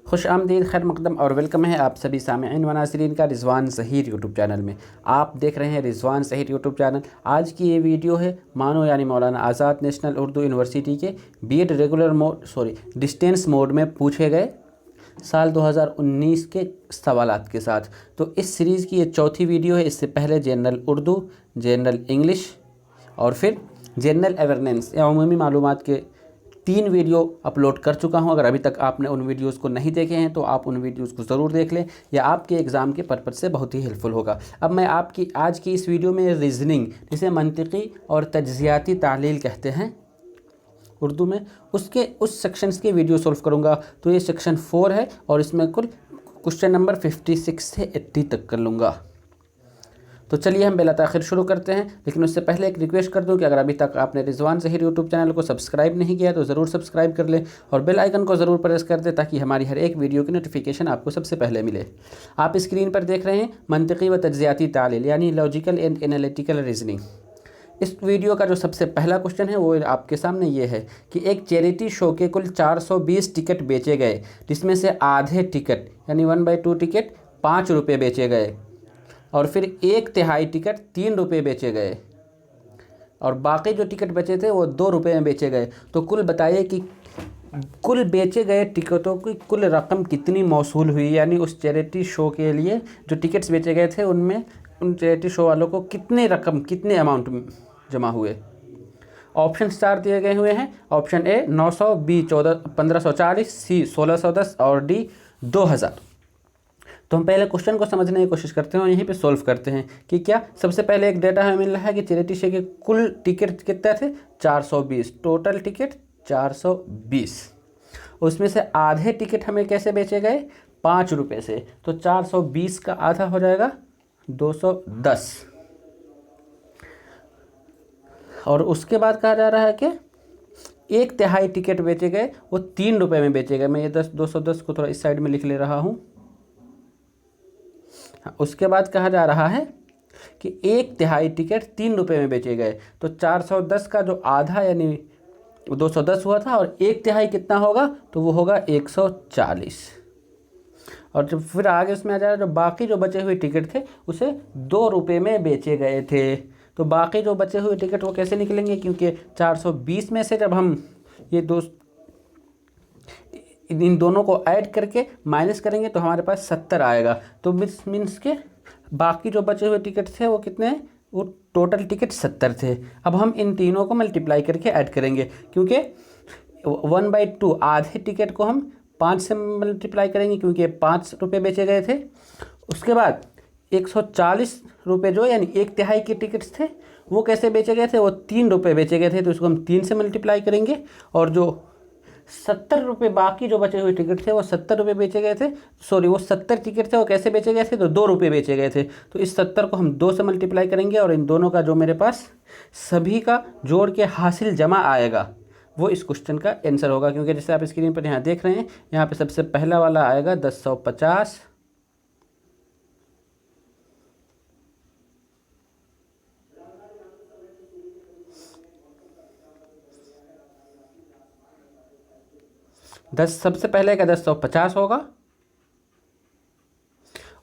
खुश आमदीद, खैर मकदम और वेलकम है आप सभी सामेईन व नाज़रीन का रिजवान ज़हीर यूट्यूब चैनल में। आप देख रहे हैं रिजवान ज़हीर यूट्यूब चैनल। आज की ये वीडियो है मानो यानी मौलाना आज़ाद नेशनल उर्दू यूनिवर्सिटी के बीएड डिस्टेंस मोड में पूछे गए साल 2019 के सवालात के साथ। तो इस सीरीज़ की ये चौथी वीडियो है। इससे पहले जनरल उर्दू, जनरल इंग्लिश और फिर जनरल अवेयरनेस या उमूमी मालूमात के 3 वीडियो अपलोड कर चुका हूं। अगर अभी तक आपने उन वीडियोस को नहीं देखे हैं तो आप उन वीडियोस को ज़रूर देख लें, या आपके एग्ज़ाम के पर्पज़ से बहुत ही हेल्पफुल होगा। अब मैं आपकी आज की इस वीडियो में रीज़निंग, जिसे मंतिकी और तज्ज़ियाती तालील कहते हैं उर्दू में, उस सेक्शंस के वीडियो सॉल्व करूंगा। तो ये सेक्शन 4 है और इसमें कुल क्वेश्चन नंबर 56 से 80 तक कर लूँगा। तो चलिए हम बिला ताख़िर शुरू करते हैं। लेकिन उससे पहले एक रिक्वेस्ट कर दूं कि अगर अभी तक आपने रिजवान ज़हीर यूट्यूब चैनल को सब्सक्राइब नहीं किया तो ज़रूर सब्सक्राइब कर लें और बेल आइकन को ज़रूर प्रेस कर दें ताकि हमारी हर एक वीडियो की नोटिफिकेशन आपको सबसे पहले मिले। आप स्क्रीन पर देख रहे हैं मंतिकी व तज्ज़ियाती तालील यानी लॉजिकल एंड एनालिटिकल रीजनिंग। इस वीडियो का जो सबसे पहला क्वेश्चन है वो आपके सामने ये है कि एक चैरिटी शो के कुल 420 टिकट बेचे गए, जिसमें से आधे टिकट यानी 1/2 टिकट 5 रुपये बेचे गए और फिर 1/3 टिकट 3 रुपये बेचे गए और बाकी जो टिकट बचे थे वो 2 रुपये में बेचे गए। तो कुल बताइए कि कुल बेचे गए टिकटों की कुल रकम कितनी मौसूल हुई, यानी उस चैरिटी शो के लिए जो टिकट्स बेचे गए थे उनमें उन चैरिटी शो वालों को कितने अमाउंट जमा हुए। ऑप्शन 4 दिए गए हुए हैं। ऑप्शन ए 900, बी 1540, सी 1610 और डी 2000। तो हम पहले क्वेश्चन को समझने की कोशिश करते हैं और यहीं पे सॉल्व करते हैं कि क्या। सबसे पहले एक डेटा हमें मिल रहा है कि चैरिटी शो के कुल टिकट कितने थे, 420, टोटल टिकट 420। उसमें से आधे टिकट हमें कैसे बेचे गए, 5 रुपये से। तो 420 का आधा हो जाएगा 210। और उसके बाद कहा जा रहा है कि 1/3 टिकट बेचे गए, वो 3 रुपये में बेचे गए। मैं ये 210 को थोड़ा इस साइड में लिख ले रहा हूँ। उसके बाद कहा जा रहा है कि 1/3 टिकट 3 रुपये में बेचे गए। तो 410 का जो आधा यानी 210 हुआ था और 1/3 कितना होगा, तो वो होगा 140। और जब फिर आगे उसमें आ जा रहा है जो बाकी जो बचे हुए टिकट थे उसे 2 रुपये में बेचे गए थे। तो बाकी जो बचे हुए टिकट वो कैसे निकलेंगे, क्योंकि 420 में से जब हम इन दोनों को ऐड करके माइनस करेंगे तो हमारे पास 70 आएगा। तो मीन्स के बाकी जो बचे हुए टिकट थे वो कितने हैं, वो टोटल टिकट 70 थे। अब हम इन तीनों को मल्टीप्लाई करके ऐड करेंगे, क्योंकि 1/2 आधे टिकट को हम 5 से मल्टीप्लाई करेंगे क्योंकि 5 रुपये बेचे गए थे। उसके बाद 140 रुपये जो यानी 1/3 के टिकट्स थे वो कैसे बेचे गए थे, वो 3 रुपये बेचे गए थे। तो इसको हम 3 से मल्टीप्लाई करेंगे और जो 70 रुपये बाकी जो बचे हुए टिकट थे वो 70 रुपये बेचे गए थे। वो 70 टिकट थे वो कैसे बेचे गए थे, तो 2 रुपये बेचे गए थे। तो इस 70 को हम 2 से मल्टीप्लाई करेंगे और इन दोनों का जो मेरे पास सभी का जोड़ के हासिल जमा आएगा वो इस क्वेश्चन का आंसर होगा। क्योंकि जैसे आप स्क्रीन पर यहाँ देख रहे हैं, यहाँ पे सबसे पहला वाला आएगा 1050, सबसे पहले का 1050 होगा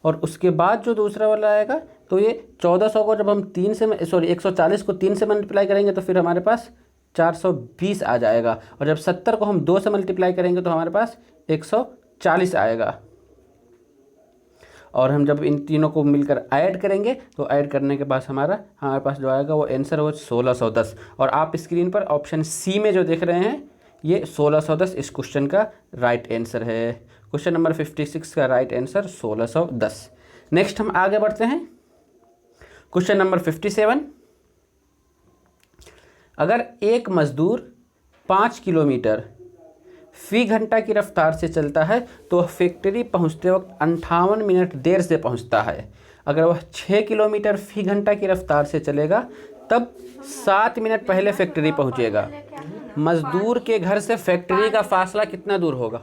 और उसके बाद जो दूसरा वाला आएगा तो ये 1400 को जब हम 140 को 3 से मल्टीप्लाई करेंगे तो फिर हमारे पास 420 आ जाएगा। और जब 70 को हम 2 से मल्टीप्लाई करेंगे तो हमारे पास 140 आएगा। और हम जब इन तीनों को मिलकर ऐड करेंगे तो ऐड करने के बाद हमारे पास जो आएगा वो आंसर हो 1610। और आप स्क्रीन पर ऑप्शन सी में जो देख रहे हैं ये 1610 इस क्वेश्चन का राइट आंसर है। क्वेश्चन नंबर 56 का राइट आंसर 1610। नेक्स्ट हम आगे बढ़ते हैं। Question number 57। अगर एक मजदूर 5 किलोमीटर फी घंटा की रफ्तार से चलता है तो वह फैक्ट्री पहुंचते वक्त 58 मिनट देर से पहुंचता है। अगर वह 6 किलोमीटर फी घंटा की रफ्तार से चलेगा तब 7 मिनट पहले फैक्ट्री पहुंचेगा। मजदूर के घर से फैक्ट्री का फासला कितना दूर होगा।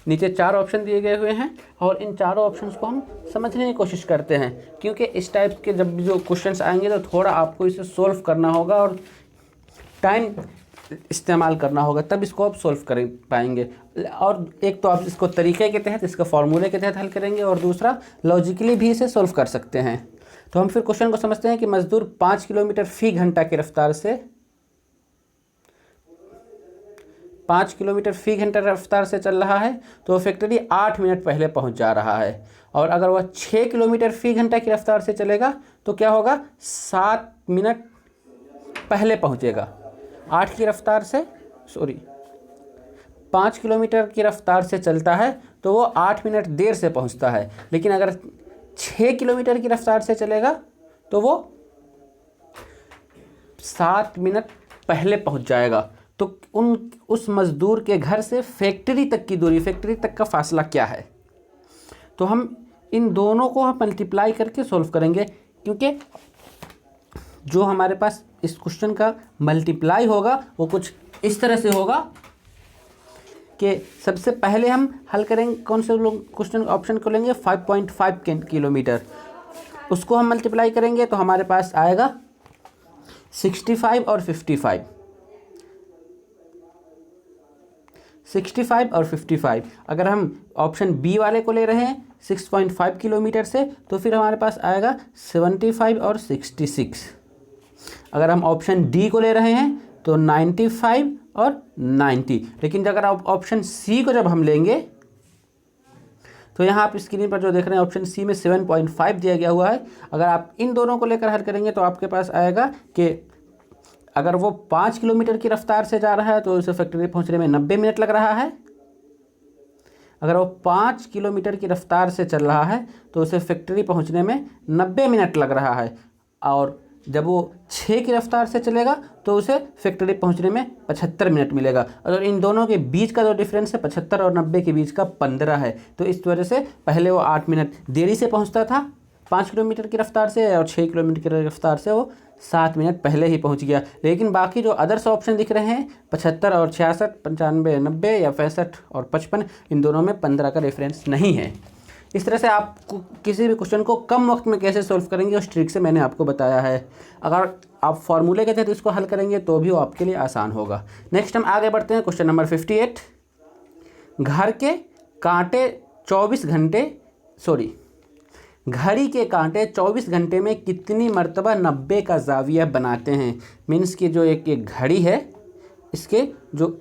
नीचे 4 ऑप्शन दिए गए हुए हैं और इन चारों ऑप्शंस को हम समझने की कोशिश करते हैं, क्योंकि इस टाइप के जब जो क्वेश्चंस आएंगे तो थोड़ा आपको इसे सॉल्व करना होगा और टाइम इस्तेमाल करना होगा, तब इसको आप सोल्व कर पाएंगे। और एक तो आप इसको तरीके के तहत, इसका फॉर्मूले के तहत हल करेंगे, और दूसरा लॉजिकली भी इसे सोल्व कर सकते हैं। तो हम फिर क्वेश्चन को समझते हैं कि मजदूर 5 किलोमीटर फी घंटा की रफ्तार से 5 किलोमीटर फी घंटा रफ्तार से चल रहा है, तो फैक्ट्री 8 मिनट पहले पहुंच जा रहा है। और अगर वह 6 किलोमीटर फी घंटा की रफ्तार से चलेगा तो क्या होगा, 7 मिनट पहले पहुंचेगा। 8 की रफ्तार से 5 किलोमीटर की रफ्तार से चलता है तो वो 8 मिनट देर से पहुंचता है। लेकिन अगर 6 किलोमीटर की रफ्तार से चलेगा तो वो 7 मिनट पहले पहुंच जाएगा। तो उस मज़दूर के घर से फैक्ट्री तक की दूरी, फैक्ट्री तक का फासला क्या है। तो हम इन दोनों को हम मल्टीप्लाई करके सॉल्व करेंगे, क्योंकि जो हमारे पास इस क्वेश्चन का मल्टीप्लाई होगा वो कुछ इस तरह से होगा कि सबसे पहले हम हल करेंगे, कौन से लोग क्वेश्चन ऑप्शन को लेंगे, 5.5 किलोमीटर, उसको हम मल्टीप्लाई करेंगे तो हमारे पास आएगा 65 और 55, 65 और 55। अगर हम ऑप्शन बी वाले को ले रहे हैं 6.5 किलोमीटर से, तो फिर हमारे पास आएगा 75 और 66। अगर हम ऑप्शन डी को ले रहे हैं तो 95 और 90। लेकिन अगर आप ऑप्शन सी को जब हम लेंगे तो यहाँ आप स्क्रीन पर जो देख रहे हैं ऑप्शन सी में 7.5 दिया गया हुआ है। अगर आप इन दोनों को लेकर हल करेंगे तो आपके पास आएगा कि अगर वो 5 किलोमीटर की रफ्तार से जा रहा है तो उसे फैक्ट्री पहुँचने में 90 मिनट लग रहा है। अगर वो 5 किलोमीटर की रफ्तार से चल रहा है तो उसे फैक्ट्री पहुँचने में 90 मिनट लग रहा है। और जब वो 6 की रफ्तार से चलेगा तो उसे फैक्ट्री पहुंचने में 75 मिनट मिलेगा। और इन दोनों के बीच का जो डिफरेंस है 75 और 90 के बीच का 15 है। तो इस वजह से पहले वो 8 मिनट देरी से पहुंचता था 5 किलोमीटर की रफ्तार से, और 6 किलोमीटर की रफ्तार से वो 7 मिनट पहले ही पहुंच गया। लेकिन बाकी जो अदर्स ऑप्शन दिख रहे हैं 75 और 66, 95, 90 या 65 और 55, इन दोनों में 15 का डिफरेंस नहीं है। इस तरह से आप किसी भी क्वेश्चन को कम वक्त में कैसे सॉल्व करेंगे उस ट्रिक से मैंने आपको बताया है। अगर आप फॉर्मूले के तहत इसको हल करेंगे तो भी वो आपके लिए आसान होगा। नेक्स्ट हम आगे बढ़ते हैं क्वेश्चन नंबर 58। घर के कांटे 24 घंटे घड़ी के कांटे 24 घंटे में कितनी मरतबा 90 का ज़ाविया बनाते हैं। मीन्स कि जो एक घड़ी है, इसके जो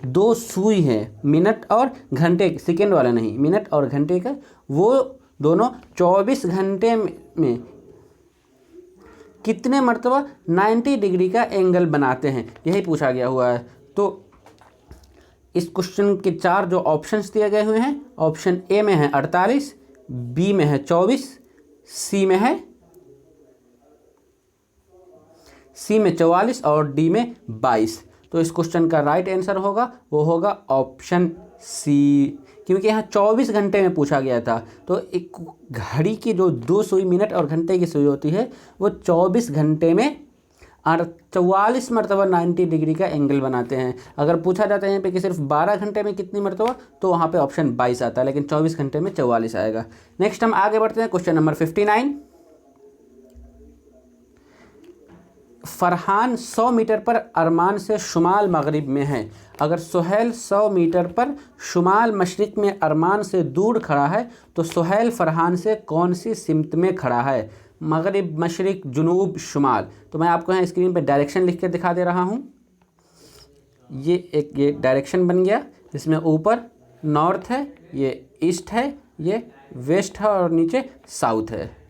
2 सुई है, मिनट और घंटे, सेकेंड वाला नहीं, मिनट और घंटे का, वो दोनों 24 घंटे में कितने मरतबा 90 डिग्री का एंगल बनाते हैं, यही पूछा गया हुआ है। तो इस क्वेश्चन के 4 जो ऑप्शंस दिए गए हुए हैं, ऑप्शन ए में है 48, बी में है 24, सी में 44 और डी में 22। तो इस क्वेश्चन का राइट आंसर होगा, वो होगा ऑप्शन सी, क्योंकि यहाँ 24 घंटे में पूछा गया था। तो एक घड़ी की जो 2 सुई, मिनट और घंटे की सुई होती है, वो 24 घंटे में 44 मरतबा 90 डिग्री का एंगल बनाते हैं। अगर पूछा जाता है यहाँ पे कि सिर्फ 12 घंटे में कितनी मरतबा, तो वहाँ पे ऑप्शन 22 आता है, लेकिन 24 घंटे में 44 आएगा। नेक्स्ट हम आगे बढ़ते हैं क्वेश्चन नंबर 59। फरहान 100 मीटर पर अरमान से शुमाल मगरिब में है। अगर सुहैल 100 मीटर पर शुमाल मशरिक में अरमान से दूर खड़ा है तो सुहैल फरहान से कौन सी सिमत में खड़ा है। मगरिब, मशरिक, जुनूब, शुमाल। तो मैं आपको यहाँ स्क्रीन पर डायरेक्शन लिख के दिखा दे रहा हूँ। ये डायरेक्शन बन गया, जिसमें ऊपर नॉर्थ है, ये ईस्ट है, ये वेस्ट है और नीचे साउथ है।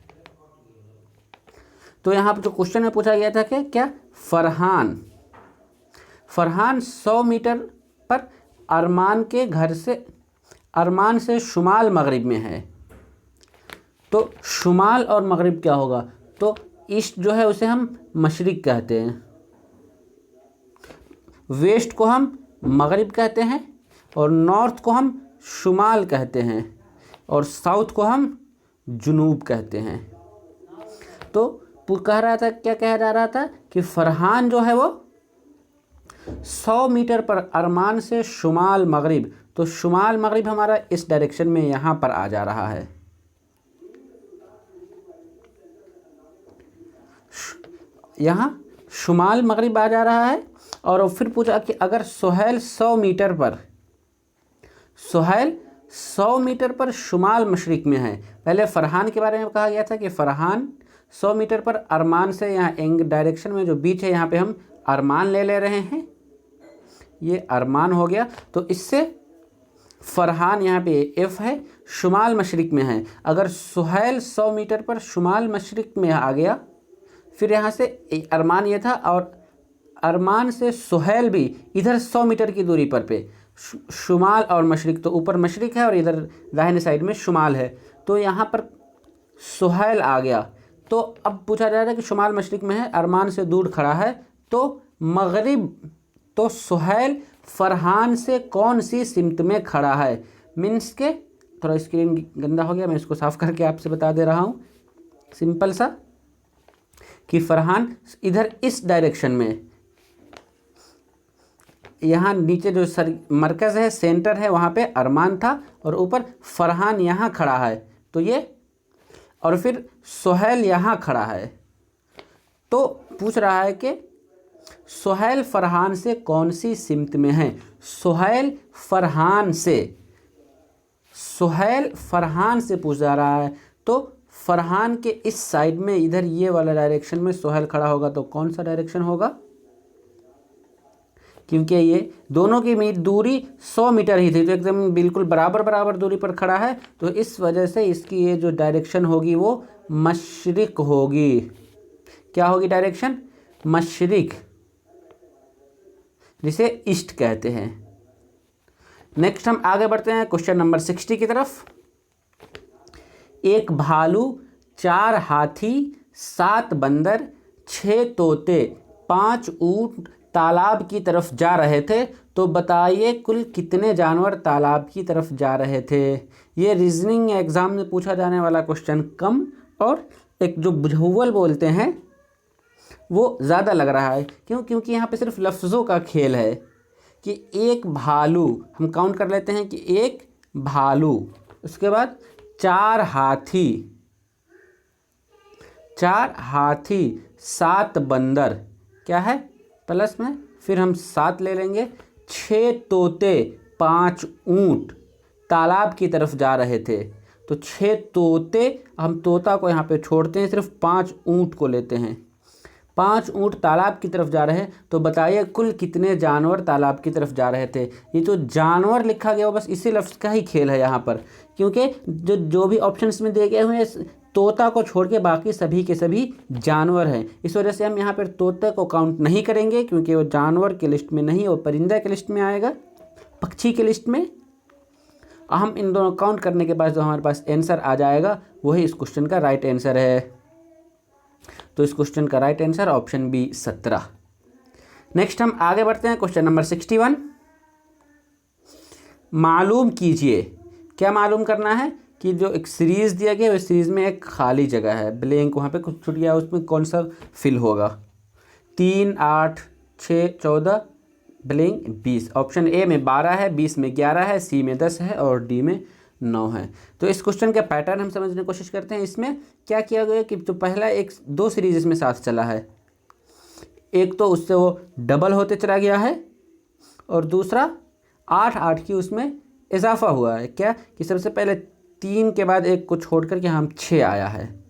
तो यहाँ पर जो क्वेश्चन में पूछा गया था कि क्या फरहान 100 मीटर पर अरमान से शुमाल मगरिब में है। तो शुमाल और मगरिब क्या होगा, तो ईस्ट जो है उसे हम मशरिक कहते हैं, वेस्ट को हम मगरिब कहते हैं, और नॉर्थ को हम शुमाल कहते हैं, और साउथ को हम जुनूब कहते हैं। तो कह रहा था, क्या कहा जा रहा था कि फरहान जो है वो 100 मीटर पर अरमान से शुमाल मगरिब, तो शुमाल मगरिब हमारा इस डायरेक्शन में यहाँ पर आ जा रहा है। यहाँ शुमाल मगरिब आ जा रहा है, और फिर पूछा कि अगर सुहैल 100 मीटर पर शुमाल मशरिक में है। पहले फ़रहान के बारे में कहा गया था कि फ़रहान 100 मीटर पर अरमान से, यहाँ एंग डायरेक्शन में जो बीच है यहाँ पे हम अरमान ले रहे हैं, ये अरमान हो गया। तो इससे फ़रहान यहाँ पे एफ है, शुमाल मशरिक में है। अगर सुहैल 100 मीटर पर शुमाल मशरिक में आ गया, फिर यहाँ से अरमान ये था और अरमान से सुहैल भी इधर 100 मीटर की दूरी पर पे, शुमाल और मशरिक, तो ऊपर मशरिक है और इधर दाहिने साइड में शुमाल है, तो यहाँ पर सुहैल आ गया। तो अब पूछा जा रहा है कि शुमाल मशरिक में है, अरमान से दूर खड़ा है, तो मगरिब, तो सुहैल फ़रहान से कौन सी सिमत में खड़ा है। मीन्स के थोड़ा स्क्रीन गंदा हो गया, मैं इसको साफ़ करके आपसे बता दे रहा हूँ सिंपल सा, कि फ़रहान इधर इस डायरेक्शन में, यहाँ नीचे जो मरकज़ है, सेंटर है, वहाँ पे अरमान था और ऊपर फ़रहान यहाँ खड़ा है, तो ये, और फिर सुहैल यहाँ खड़ा है। तो पूछ रहा है कि सुहैल फ़रहान से कौन सी सिमत में है। सुहैल फ़रहान से पूछ जा रहा है, तो फ़रहान के इस साइड में, इधर ये वाला डायरेक्शन में सुहैल खड़ा होगा, तो कौन सा डायरेक्शन होगा, क्योंकि ये दोनों की दूरी 100 मीटर ही थी, तो एकदम बिल्कुल बराबर दूरी पर खड़ा है, तो इस वजह से इसकी ये जो डायरेक्शन होगी वो मशरिक होगी। क्या होगी डायरेक्शन? मशरिक, जिसे ईस्ट कहते हैं। नेक्स्ट हम आगे बढ़ते हैं क्वेश्चन नंबर 60 की तरफ। एक भालू, 4 हाथी, 7 बंदर, 6 तोते, 5 ऊंट तालाब की तरफ जा रहे थे, तो बताइए कुल कितने जानवर तालाब की तरफ जा रहे थे। ये रीजनिंग एग्ज़ाम में पूछा जाने वाला क्वेश्चन कम, और एक जो बुझावल बोलते हैं वो ज़्यादा लग रहा है। क्यों? क्योंकि यहाँ पे सिर्फ लफ्ज़ों का खेल है कि एक भालू, हम काउंट कर लेते हैं कि एक भालू, उसके बाद 4 हाथी, 7 बंदर, क्या है प्लस में, फिर हम 7 ले लेंगे, 6 तोते, 5 ऊंट तालाब की तरफ जा रहे थे, तो 6 तोते, हम तोता को यहाँ पे छोड़ते हैं, सिर्फ 5 ऊंट को लेते हैं। 5 ऊंट तालाब की तरफ जा रहे हैं, तो बताइए कुल कितने जानवर तालाब की तरफ जा रहे थे। ये जो जानवर लिखा गया हो बस इसी लफ्ज़ का ही खेल है यहाँ पर, क्योंकि जो भी ऑप्शंस में दिए गए हुए हैं तोता को छोड़ के बाकी सभी के सभी जानवर हैं। इस वजह से हम यहाँ पर तोते को काउंट नहीं करेंगे, क्योंकि वो जानवर की लिस्ट में नहीं, वो परिंदा की लिस्ट में आएगा, पक्षी की लिस्ट में। हम इन दोनों काउंट करने के बाद जो हमारे पास आंसर आ जाएगा वही इस क्वेश्चन का राइट आंसर है। तो इस क्वेश्चन का right answer option B 17। Next हम आगे बढ़ते हैं क्वेश्चन नंबर 61। मालूम कीजिए, क्या मालूम करना है कि जो एक सीरीज़ दिया गया है उस सीरीज़ में एक खाली जगह है, ब्लैंक, वहाँ पे कुछ छूट गया, उसमें कौन सा फिल होगा। 3, 8, 6, 14, ब्लैंक 20। ऑप्शन ए में 12 है, 20 में 11 है, सी में 10 है और डी में 9 है। तो इस क्वेश्चन का पैटर्न हम समझने की कोशिश करते हैं। इसमें क्या किया गया कि जो पहला 2 सीरीज इसमें साथ चला है, एक तो उससे वो डबल होते चला गया है, और दूसरा 8 की उसमें इजाफा हुआ है। क्या कि सबसे पहले 3 के बाद 1 को छोड़ कर के हम 6 आया है,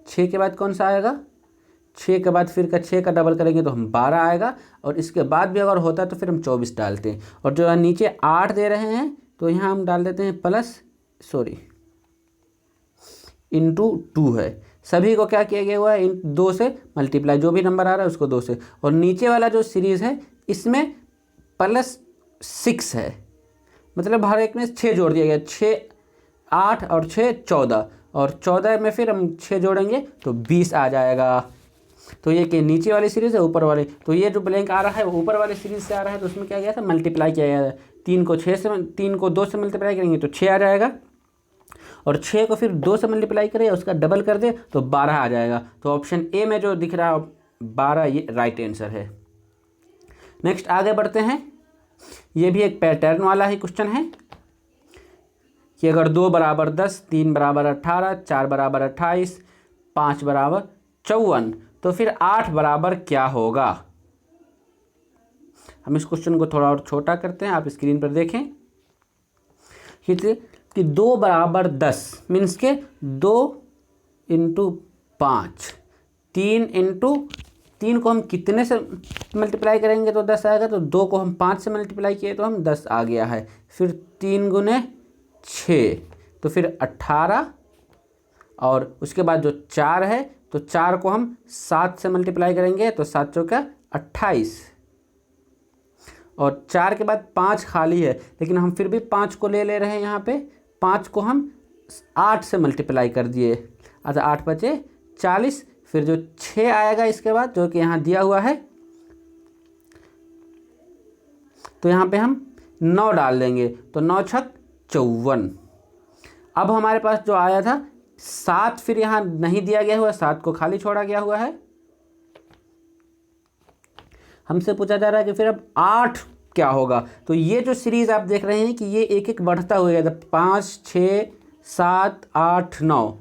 6 के बाद कौन सा आएगा, 6 के बाद फिर 6 का डबल करेंगे तो हम 12 आएगा, और इसके बाद भी अगर होता तो फिर हम 24 डालते हैं। और जो नीचे 8 दे रहे हैं तो यहाँ हम डाल देते हैं इंटू 2 है। सभी को क्या किया गया हुआ है, 2 से मल्टीप्लाई, जो भी नंबर आ रहा है उसको 2 से। और नीचे वाला जो सीरीज़ है इसमें +6 है, मतलब हर एक में 6 जोड़ दिया गया, 6, 8 और 6 14, और 14 में फिर हम 6 जोड़ेंगे तो 20 आ जाएगा। तो ये कि नीचे वाली सीरीज़ है, ऊपर वाले, तो ये जो ब्लैंक आ रहा है वो ऊपर वाले सीरीज़ से आ रहा है, तो उसमें क्या गया था, मल्टीप्लाई किया गया है। 3 को 2 से मल्टीप्लाई करेंगे तो 6 आ जाएगा, और 6 को फिर 2 से मल्टीप्लाई करें उसका डबल कर दे तो 12 आ जाएगा। तो ऑप्शन ए में जो दिख रहा है 12, ये राइट आंसर है। नेक्स्ट आगे बढ़ते हैं। ये भी एक पैटर्न वाला ही क्वेश्चन है कि अगर 2 = 10, 3 = 18, 4 = 28, 5 = 54, तो फिर 8 बराबर क्या होगा। हम इस क्वेश्चन को थोड़ा और छोटा करते हैं, आप स्क्रीन पर देखें कि 2 बराबर 10 मीन्स के 2 इंटू 5, 3 को हम कितने से मल्टीप्लाई करेंगे तो 10 आएगा, तो 2 को हम 5 से मल्टीप्लाई किए तो हम 10 आ गया है। फिर 3 गुने 6 तो फिर 18, और उसके बाद जो 4 है तो 4 को हम 7 से मल्टीप्लाई करेंगे तो 7 चौका 28, और 4 के बाद 5 खाली है, लेकिन हम फिर भी 5 को ले रहे हैं यहाँ पे। 5 को हम 8 से मल्टीप्लाई कर दिए, अच्छा 8 बचे 40, फिर जो 6 आएगा इसके बाद जो कि यहाँ दिया हुआ है, तो यहाँ पे हम 9 डाल देंगे तो 9 छक 54। अब हमारे पास जो आया था 7, फिर यहाँ नहीं दिया गया हुआ, 7 को खाली छोड़ा गया हुआ है। हमसे पूछा जा रहा है कि फिर अब 8 क्या होगा, तो ये जो सीरीज आप देख रहे हैं कि ये एक एक बढ़ता हुआ है, 5 6 7 8 9,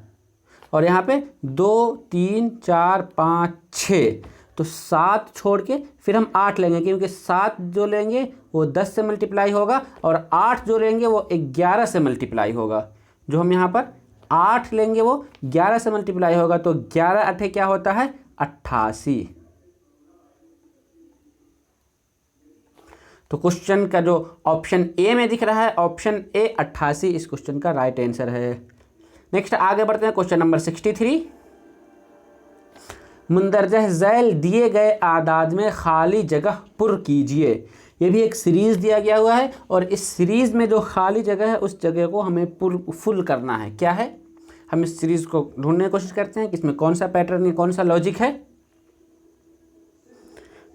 और यहाँ पे 2 3 4 5 6, तो 7 छोड़ के फिर हम 8 लेंगे, क्योंकि 7 जो लेंगे वो 10 से मल्टीप्लाई होगा, और 8 जो लेंगे वो 11 से मल्टीप्लाई होगा। जो हम यहाँ पर 8 लेंगे वो 11 से मल्टीप्लाई होगा, तो 11 8 क्या होता है 88। तो क्वेश्चन का जो ऑप्शन ए में दिख रहा है, ऑप्शन ए 88 इस क्वेश्चन का राइट आंसर है। नेक्स्ट आगे बढ़ते हैं, क्वेश्चन नंबर 63। मुंदरजा झैल दिए गए आदाद में खाली जगह पुर कीजिए। ये भी एक सीरीज़ दिया गया हुआ है, और इस सीरीज़ में जो खाली जगह है उस जगह को हमें फुल करना है। क्या है, हम इस सीरीज़ को ढूंढने की कोशिश करते हैं कि इसमें कौन सा पैटर्न है, कौन सा लॉजिक है।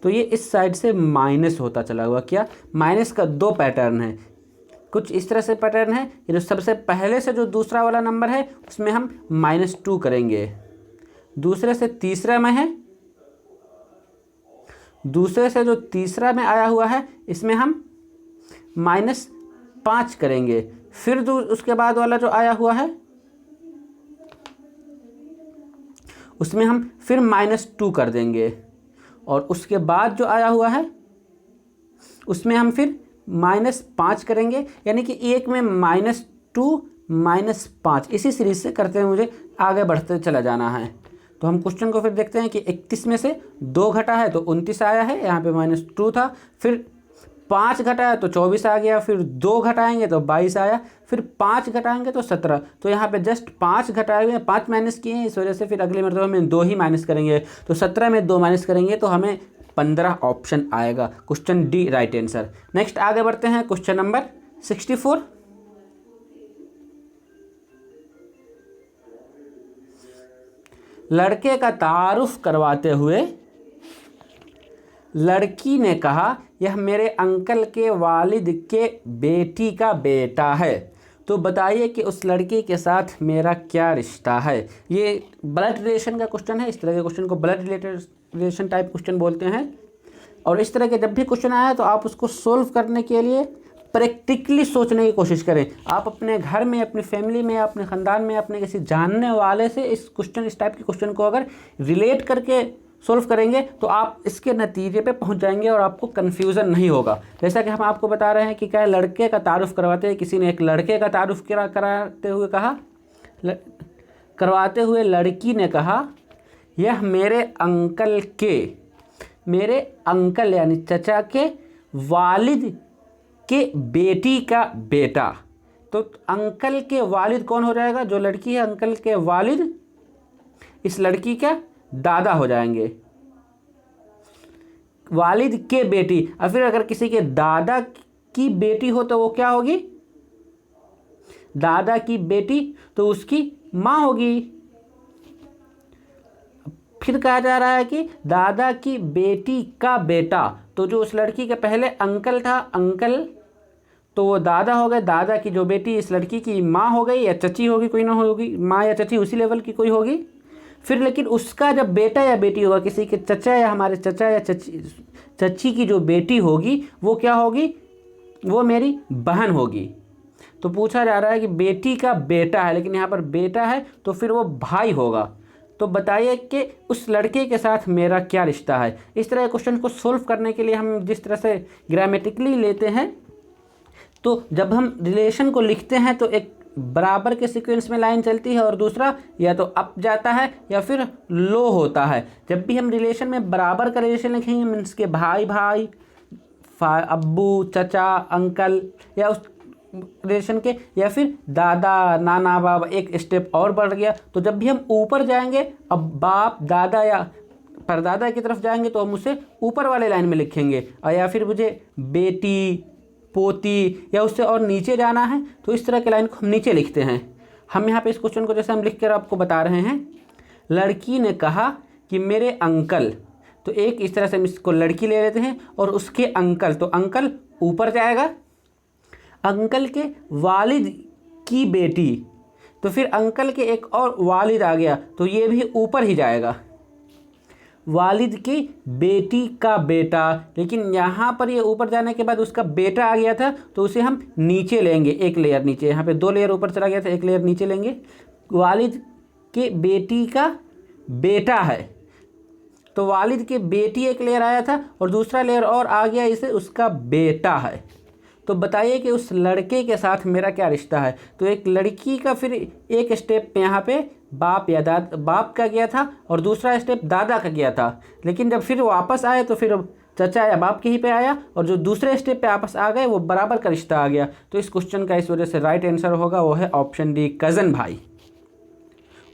तो ये इस साइड से माइनस होता चला हुआ, क्या माइनस का 2 पैटर्न है, कुछ इस तरह से पैटर्न है। ये जो सबसे पहले से जो दूसरा वाला नंबर है उसमें हम -2 करेंगे, दूसरे से तीसरा में है, दूसरे से जो तीसरा में आया हुआ है इसमें हम -5 करेंगे, फिर उसके बाद वाला जो आया हुआ है उसमें हम फिर -2 कर देंगे, और उसके बाद जो आया हुआ है उसमें हम फिर -5 करेंगे, यानी कि एक में -2 -5 इसी सीरीज से करते हुए मुझे आगे बढ़ते चला जाना है। तो हम क्वेश्चन को फिर देखते हैं कि 31 में से 2 घटा है तो 29 आया है, यहाँ पे -2 था, फिर 5 घटाया तो 24 आ गया, फिर 2 घटाएंगे तो 22 आया, फिर 5 घटाएंगे तो 17। तो यहाँ पे जस्ट 5 घटाए हुए हैं, 5 माइनस किए हैं, इस वजह से फिर अगले मरतबा में 2 ही माइनस करेंगे, तो 17 में 2 माइनस करेंगे तो हमें 15 ऑप्शन आएगा, question D right answer. Next आगे बढ़ते हैं, क्वेश्चन नंबर 64। लड़के का तारुफ करवाते हुए लड़की ने कहा, यह मेरे अंकल के वालिद के बेटी का बेटा है, तो बताइए कि उस लड़की के साथ मेरा क्या रिश्ता है। ये ब्लड रिलेशन का क्वेश्चन है, इस तरह के क्वेश्चन को ब्लड रिलेशन टाइप क्वेश्चन बोलते हैं। और इस तरह के जब भी क्वेश्चन आया तो आप उसको सोल्व करने के लिए प्रैक्टिकली सोचने की कोशिश करें। आप अपने घर में, अपनी फैमिली में, अपने ख़ानदान में, अपने किसी जानने वाले से इस टाइप के क्वेश्चन को अगर रिलेट करके सोल्व करेंगे तो आप इसके नतीजे पे पहुंच जाएंगे और आपको कन्फ्यूज़न नहीं होगा। जैसा कि हम आपको बता रहे हैं कि क्या लड़के का तारुफ करवाते हैं, किसी ने एक लड़के का तारुफ कराते हुए कहा, करवाते हुए लड़की ने कहा, यह मेरे अंकल यानी चचा के वालिद के बेटी का बेटा। तो अंकल के वालिद कौन हो जाएगा, जो लड़की है अंकल के वालिद इस लड़की का दादा हो जाएंगे, वालिद के बेटी। और फिर अगर किसी के दादा की बेटी हो तो वो क्या होगी, दादा की बेटी, तो उसकी माँ होगी। फिर कहा जा रहा है कि दादा की बेटी का बेटा, तो जो उस लड़की के पहले अंकल था, अंकल तो वो दादा हो गए, दादा की जो बेटी इस लड़की की माँ हो गई या चची होगी, कोई ना होगी, माँ या चची उसी लेवल की कोई होगी। फिर लेकिन उसका जब बेटा या बेटी होगा, किसी के चचा या हमारे चचा या चची की जो बेटी होगी वो क्या होगी, वो मेरी बहन होगी। तो पूछा जा रहा है कि बेटी का बेटा है, लेकिन यहाँ पर बेटा है तो फिर वो भाई होगा। तो बताइए कि उस लड़के के साथ मेरा क्या रिश्ता है। इस तरह के क्वेश्चन को सोल्व करने के लिए हम जिस तरह से ग्रामेटिकली लेते हैं, तो जब हम रिलेशन को लिखते हैं तो एक बराबर के सीक्वेंस में लाइन चलती है और दूसरा या तो अप जाता है या फिर लो होता है। जब भी हम रिलेशन में बराबर का रिलेशन लिखेंगे मीन्स के भाई भाई, अब्बू, चचा, अंकल, या उस रिलेशन के, या फिर दादा, नाना, बाबा, एक स्टेप और बढ़ गया। तो जब भी हम ऊपर जाएंगे, अब बाप, दादा या परदादा की तरफ जाएंगे तो हम उसे ऊपर वाले लाइन में लिखेंगे, और या फिर मुझे बेटी, पोती या उससे और नीचे जाना है तो इस तरह के लाइन को हम नीचे लिखते हैं। हम यहाँ पे इस क्वेश्चन को जैसे हम लिख कर आपको बता रहे हैं, लड़की ने कहा कि मेरे अंकल, तो एक इस तरह से हम इसको लड़की ले लेते हैं और उसके अंकल, तो अंकल ऊपर जाएगा। अंकल के वालिद की बेटी, तो फिर अंकल के एक और वालिद आ गया तो ये भी ऊपर ही जाएगा। वालिद की बेटी का बेटा, लेकिन यहाँ पर ये ऊपर जाने के बाद उसका बेटा आ गया था तो उसे हम नीचे लेंगे, एक लेयर नीचे। यहाँ पे 2 लेयर ऊपर चला गया था, एक लेयर नीचे लेंगे। वालिद के बेटी का बेटा है, तो वालिद के बेटी एक लेयर आया था और दूसरा लेयर और आ गया, इसे उसका बेटा है। तो बताइए कि उस लड़के के साथ मेरा क्या रिश्ता है। तो एक लड़की का फिर एक स्टेप यहाँ पे बाप या बाप का गया था और दूसरा स्टेप दादा का गया था, लेकिन जब फिर वापस आए तो फिर चचा या बाप के ही पे आया, और जो दूसरे स्टेप पे वापस आ गए वो बराबर का रिश्ता आ गया। तो इस क्वेश्चन का इस वजह से राइट आंसर होगा वो है ऑप्शन डी, कज़न भाई।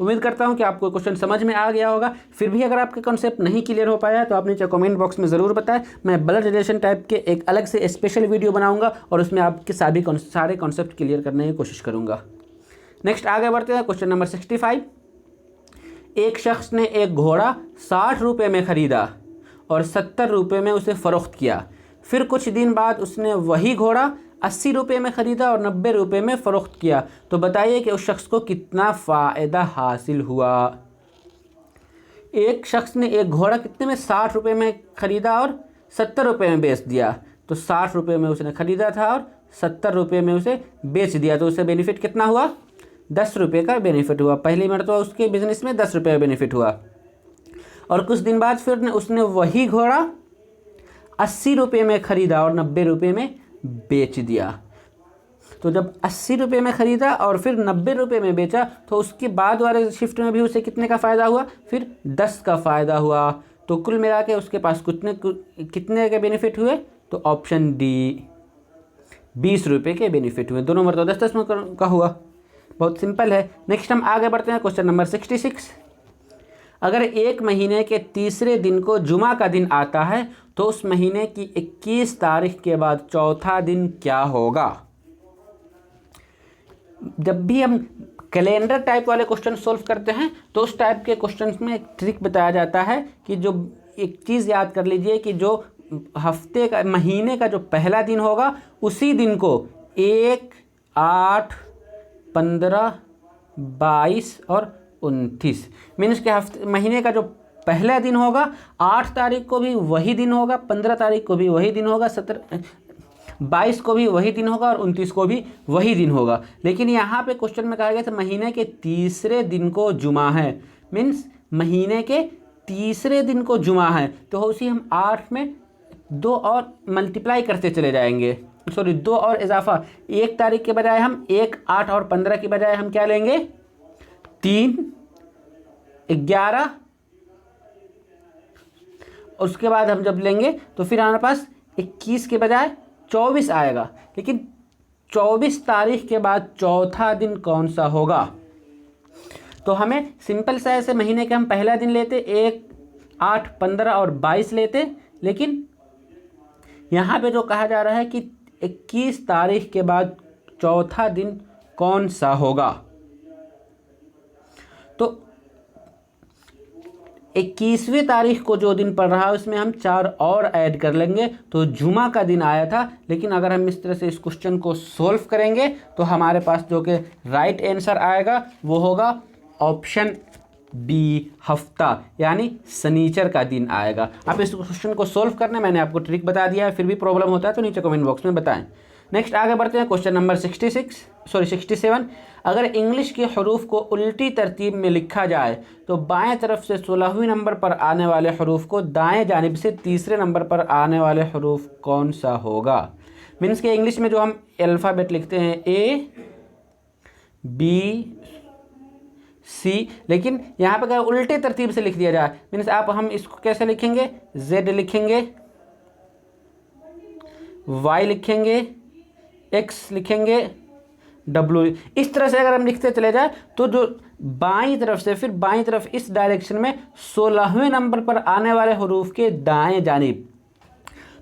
उम्मीद करता हूं कि आपको क्वेश्चन समझ में आ गया होगा। फिर भी अगर आपका कॉन्सेप्ट नहीं क्लियर हो पाया तो आप नीचे कमेंट बॉक्स में ज़रूर बताएं। मैं ब्लड रिलेशन टाइप के एक अलग से स्पेशल वीडियो बनाऊंगा और उसमें आपके सारे कॉन्सेप्ट क्लियर करने की कोशिश करूंगा। नेक्स्ट आगे बढ़ते हैं, क्वेश्चन नंबर 65। एक शख्स ने एक घोड़ा 60 रुपये में ख़रीदा और 70 रुपये में उसे फ़रोख्त किया। फिर कुछ दिन बाद उसने वही घोड़ा 80 रुपये में ख़रीदा और 90 रुपये में फ़रोख्त किया। तो बताइए कि उस शख्स को कितना फ़ायदा हासिल हुआ। एक शख्स ने एक घोड़ा कितने में, 60 रुपये में ख़रीदा और 70 रुपये में बेच दिया। तो 60 रुपये में उसने ख़रीदा था और 70 रुपये में उसे बेच दिया, तो उसे बेनिफिट कितना हुआ, 10 रुपये का बेनिफिट हुआ। पहली मरतबा उसके बिज़नेस में 10 रुपये का बेनिफिट हुआ। और कुछ दिन बाद फिर उसने वही घोड़ा 80 रुपये में ख़रीदा और 90 रुपये में बेच दिया। तो जब 80 रुपये में ख़रीदा और फिर 90 रुपये में बेचा तो उसके बाद वाले शिफ्ट में भी उसे कितने का फ़ायदा हुआ, फिर 10 का फ़ायदा हुआ। तो कुल मिला के उसके पास कितने के बेनिफिट हुए, तो ऑप्शन डी 20 रुपये के बेनिफिट हुए। दोनों मरतबा 10-10 का हुआ। बहुत सिंपल है। नेक्स्ट हम आगे बढ़ते हैं, क्वेश्चन नंबर 66। अगर एक महीने के तीसरे दिन को जुमा का दिन आता है तो उस महीने की 21 तारीख के बाद चौथा दिन क्या होगा। जब भी हम कैलेंडर टाइप वाले क्वेश्चन सोल्व करते हैं तो उस टाइप के क्वेश्चन में एक ट्रिक बताया जाता है कि जो एक चीज़ याद कर लीजिए कि जो हफ्ते का, महीने का जो पहला दिन होगा उसी दिन को 1, 8, 15, 22 और 29 मीन्स के महीने का जो पहला दिन होगा 8 तारीख को भी वही दिन होगा, 15 तारीख को भी वही दिन होगा, 22 को भी वही दिन होगा और 29 को भी वही दिन होगा। लेकिन यहाँ पे क्वेश्चन में कहा गया था महीने के तीसरे दिन को जुमा है, मीन्स महीने के तीसरे दिन को जुमा है। तो उसी हम 8 में 2 और मल्टीप्लाई करते चले जाएंगे, सॉरी 2 और इजाफा। 1 तारीख के बजाय हम 1, 8 और 15 की बजाय हम क्या लेंगे, 3, 11। उसके बाद हम जब लेंगे तो फिर हमारे पास 21 के बजाय 24 आएगा। लेकिन 24 तारीख के बाद चौथा दिन कौन सा होगा। तो हमें सिंपल सा ऐसे महीने के हम पहला दिन लेते 1, 8, 15 और 22 लेते, लेकिन यहाँ पे जो कहा जा रहा है कि 21 तारीख के बाद चौथा दिन कौन सा होगा। तो 21वीं तारीख को जो दिन पड़ रहा है उसमें हम 4 और ऐड कर लेंगे तो जुमा का दिन आया था। लेकिन अगर हम इस तरह से इस क्वेश्चन को सोल्व करेंगे तो हमारे पास जो कि राइट आंसर आएगा वो होगा ऑप्शन बी, हफ्ता, यानी शनिचर का दिन आएगा। आप इस क्वेश्चन को सोल्व करने मैंने आपको ट्रिक बता दिया है, फिर भी प्रॉब्लम होता है तो नीचे कमेंट बॉक्स में बताएं। नेक्स्ट आगे बढ़ते हैं, क्वेश्चन नंबर 67। अगर इंग्लिश के हरूफ को उल्टी तरतीब में लिखा जाए तो बाएं तरफ से 16वें नंबर पर आने वाले हरूफ को दाएं जानिब से तीसरे नंबर पर आने वाले हरूफ कौन सा होगा। मीन्स के इंग्लिश में जो हम अल्फ़ाबेट लिखते हैं A B C, लेकिन यहाँ पर अगर उल्टे तरतीब से लिख दिया जाए, मीन्स हम इसको कैसे लिखेंगे, Z लिखेंगे, Y लिखेंगे, X लिखेंगे, W, इस तरह से अगर हम लिखते चले जाए तो जो बाईं तरफ से, फिर बाईं तरफ इस डायरेक्शन में 16वें नंबर पर आने वाले हरूफ के दाएं जानिब।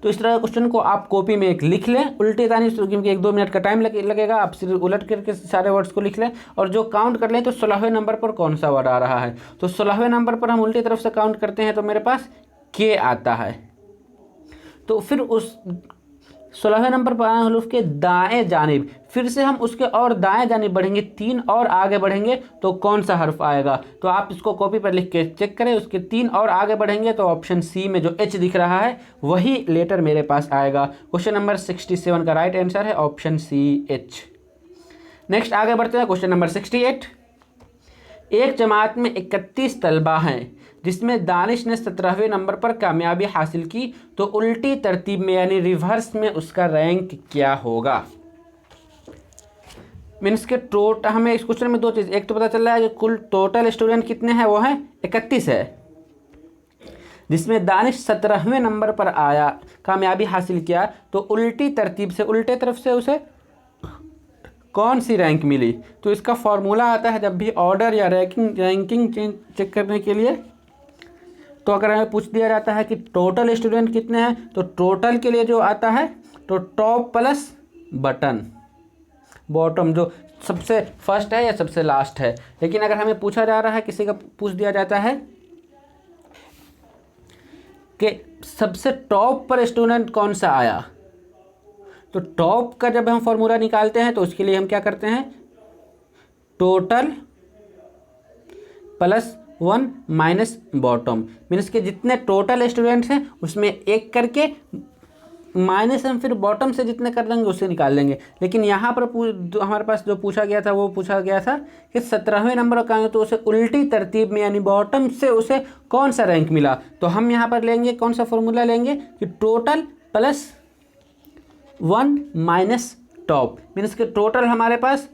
तो इस तरह क्वेश्चन को आप कॉपी में एक लिख लें उल्टे जानिब, क्योंकि 1-2 मिनट का टाइम लगेगा, आप सिर्फ उलट करके सारे वर्ड्स को लिख लें और जो काउंट कर लें तो 16वें नंबर पर कौन सा वर्ड आ रहा है। तो 16वें नंबर पर हम उल्टी तरफ से काउंट करते हैं तो मेरे पास K आता है। तो फिर उस 16वें नंबर पर आने हरूफ के दाएं जानिब, फिर से हम उसके और दाएं जानिब बढ़ेंगे, 3 और आगे बढ़ेंगे तो कौन सा हर्फ आएगा। तो आप इसको कॉपी पर लिख के चेक करें, उसके 3 और आगे बढ़ेंगे तो ऑप्शन सी में जो H दिख रहा है वही लेटर मेरे पास आएगा। क्वेश्चन नंबर 67 का राइट आंसर है ऑप्शन सी H। नेक्स्ट आगे बढ़ते हैं, क्वेश्चन नंबर 68। एक जमात में 31 तलबा हैं जिसमें दानिश ने 17वें नंबर पर कामयाबी हासिल की, तो उल्टी तरतीब में यानी रिवर्स में उसका रैंक क्या होगा। मीन्स के हमें इस क्वेश्चन में 2 चीज़, एक तो पता चल रहा है कि कुल टोटल स्टूडेंट कितने हैं, वो हैं 31 है, जिसमें दानिश 17वें नंबर पर आया, कामयाबी हासिल किया, तो उल्टी तरतीब से उल्टे तरफ से उसे कौन सी रैंक मिली। तो इसका फॉर्मूला आता है जब भी ऑर्डर या रैंकिंग चेक करने के लिए, तो अगर हमें पूछ दिया जाता है कि टोटल स्टूडेंट कितने हैं, तो टोटल के लिए जो आता है तो टॉप प्लस बॉटम, जो सबसे फर्स्ट है या सबसे लास्ट है। लेकिन अगर हमें पूछा जा रहा है, किसी का पूछ दिया जाता है कि सबसे टॉप पर स्टूडेंट कौन सा आया, तो टॉप का जब हम फॉर्मूला निकालते हैं तो उसके लिए हम क्या करते हैं, total plus 1 minus bottom, means के जितने टोटल स्टूडेंट्स हैं उसमें 1 करके माइनस हम फिर बॉटम से जितने कर देंगे उससे निकाल लेंगे। लेकिन यहाँ पर हमारे पास जो पूछा गया था वो पूछा गया था कि 17वें नंबर का है तो उसे उल्टी तरतीब में यानी बॉटम से उसे कौन सा रैंक मिला। तो हम यहाँ पर लेंगे कौन सा फॉर्मूला लेंगे कि total plus 1 minus top, means के टोटल हमारे पास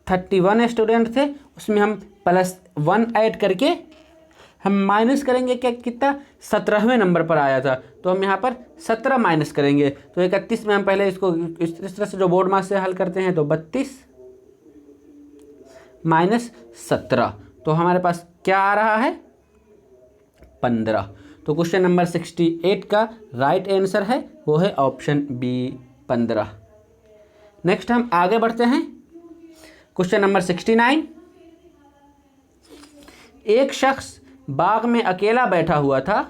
31 स्टूडेंट थे, उसमें हम प्लस 1 ऐड करके हम माइनस करेंगे, क्या कितना 17वें नंबर पर आया था, तो हम यहाँ पर 17 माइनस करेंगे। तो 31 में हम पहले इसको इस तरह से जो बोर्ड मास से हल करते हैं तो 32 माइनस 17, तो हमारे पास क्या आ रहा है 15। तो क्वेश्चन नंबर 68 का राइट आंसर है वो है ऑप्शन बी 15। नेक्स्ट हम आगे बढ़ते हैं, क्वेश्चन नंबर 69। एक शख्स बाग में अकेला बैठा हुआ था,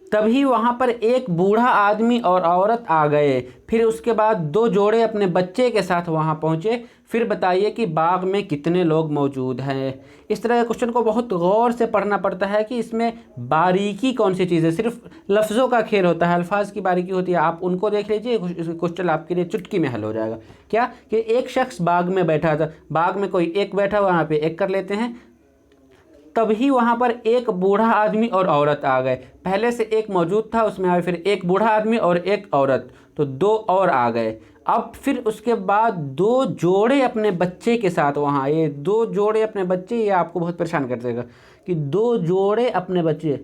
तभी वहाँ पर एक बूढ़ा आदमी और औरत आ गए, फिर उसके बाद 2 जोड़े अपने बच्चे के साथ वहाँ पहुँचे, फिर बताइए कि बाग में कितने लोग मौजूद हैं। इस तरह के क्वेश्चन को बहुत गौर से पढ़ना पड़ता है कि इसमें बारीकी कौन सी चीज़ है, सिर्फ लफ्ज़ों का खेल होता है, अल्फाज की बारीकी होती है, आप उनको देख लीजिए, क्वेश्चन आपके लिए चुटकी में हल हो जाएगा। क्या कि एक शख्स बाग में बैठा था, बाग में कोई एक बैठा, वहाँ पे एक कर लेते हैं, तभी वहाँ पर एक बूढ़ा आदमी और औरत आ गए, पहले से एक मौजूद था उसमें आए, फिर एक बूढ़ा आदमी और एक औरत, तो 2 और आ गए। अब फिर उसके बाद 2 जोड़े अपने बच्चे के साथ वहाँ आए, 2 जोड़े अपने बच्चे, ये आपको बहुत परेशान कर देगा कि 2 जोड़े अपने बच्चे,